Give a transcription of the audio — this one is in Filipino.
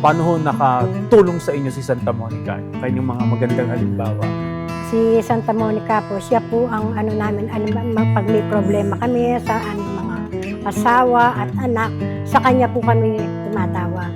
Paano ho nakatulong sa inyo si Santa Monica? Kanyang mga magandang halimbawa. Si Santa Monica po, siya po ang ano namin, pag may problema kami sa aming mga asawa at anak, sa kanya po kami tumatawag.